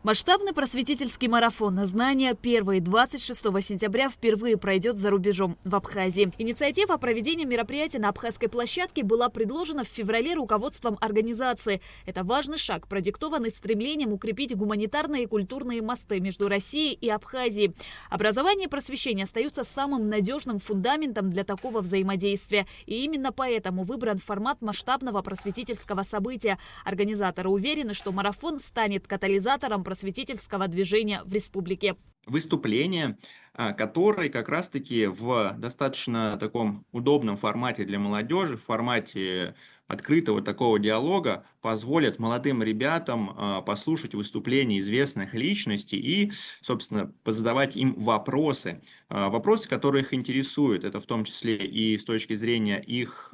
Масштабный просветительский марафон «Знания первые» 26 сентября впервые пройдет за рубежом, в Абхазии. Инициатива о проведении мероприятия на абхазской площадке была предложена в феврале руководством организации. Это важный шаг, продиктованный стремлением укрепить гуманитарные и культурные мосты между Россией и Абхазией. Образование и просвещение остаются самым надежным фундаментом для такого взаимодействия. И именно поэтому выбран формат масштабного просветительского события. Организаторы уверены, что марафон станет катализатором просветительского движения в республике. Выступление, которое как раз-таки в достаточно таком удобном формате для молодежи, в формате открытого такого диалога, позволят молодым ребятам послушать выступления известных личностей и, собственно, позадавать им вопросы. Вопросы, которые их интересуют. Это в том числе и с точки зрения их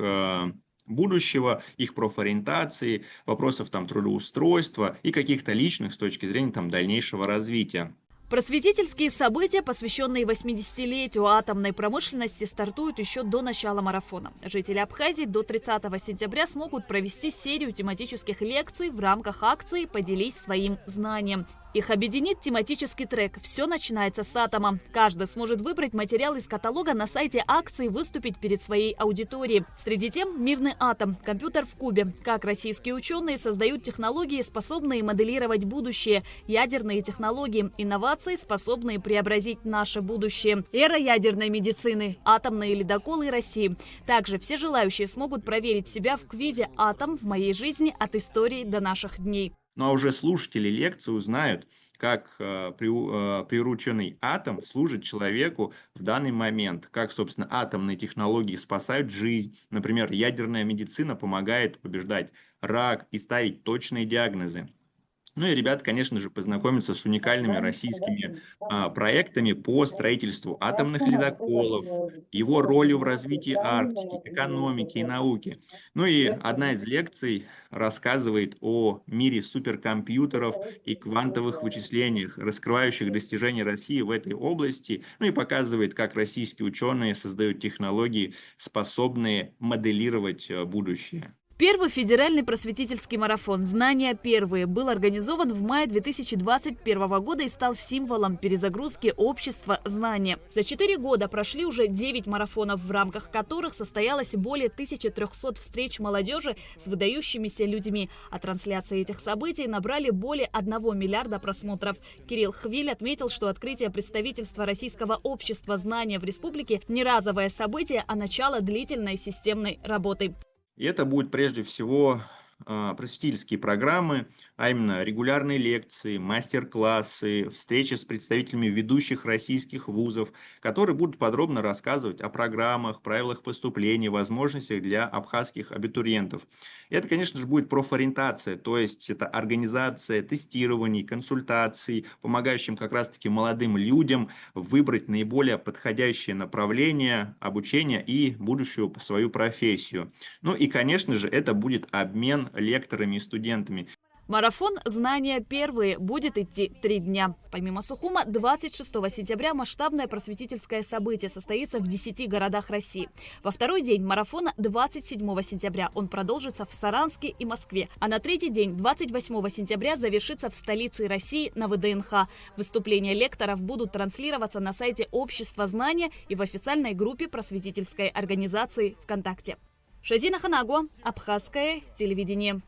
будущего, их профориентации, вопросов трудоустройства и каких-то личных с точки зрения дальнейшего развития. Просветительские события, посвященные 80-летию атомной промышленности, стартуют еще до начала марафона. Жители Абхазии до 30 сентября смогут провести серию тематических лекций в рамках акции «Поделись своим знанием». Их объединит тематический трек «Все начинается с атома». Каждый сможет выбрать материал из каталога на сайте акции и выступить перед своей аудиторией. Среди тем «Мирный атом», «Компьютер в кубе», как российские ученые создают технологии, способные моделировать будущее, ядерные технологии, инновации, способные преобразить наше будущее, эра ядерной медицины, атомные ледоколы России. Также все желающие смогут проверить себя в квизе «Атом в моей жизни. От истории до наших дней». Ну а уже слушатели лекции узнают, как прирученный атом служит человеку в данный момент, как, собственно, атомные технологии спасают жизнь. Например, ядерная медицина помогает побеждать рак и ставить точные диагнозы. Ну и ребята, конечно же, познакомятся с уникальными российскими проектами по строительству атомных ледоколов, его ролью в развитии Арктики, экономики и науки. Ну и одна из лекций рассказывает о мире суперкомпьютеров и квантовых вычислениях, раскрывающих достижения России в этой области, ну и показывает, как российские ученые создают технологии, способные моделировать будущее. Первый федеральный просветительский марафон «Знания первые» был организован в мае 2021 года и стал символом перезагрузки общества знания. За 4 года прошли уже 9 марафонов, в рамках которых состоялось более 1300 встреч молодежи с выдающимися людьми. А трансляции этих событий набрали более 1 миллиарда просмотров. Кирилл Хвиль отметил, что открытие представительства Российского общества знания в республике не разовое событие, а начало длительной системной работы. И это будут прежде всего просветительские программы, а именно регулярные лекции, мастер-классы, встречи с представителями ведущих российских вузов, которые будут подробно рассказывать о программах, правилах поступления, возможностях для абхазских абитуриентов. И это, конечно же, будет профориентация, то есть это организация тестирований, консультаций, помогающим как раз-таки молодым людям выбрать наиболее подходящее направление обучения и будущую свою профессию. Ну и, конечно же, это будет обмен лекторами и студентами. Марафон «Знания первые» будет идти 3 дня. Помимо Сухума, 26 сентября масштабное просветительское событие состоится в 10 городах России. Во второй день марафона 27 сентября он продолжится в Саранске и Москве. А на третий день, 28 сентября, завершится в столице России на ВДНХ. Выступления лекторов будут транслироваться на сайте Общества знания и в официальной группе просветительской организации ВКонтакте. Шазина Ханагуа, Абхазское телевидение.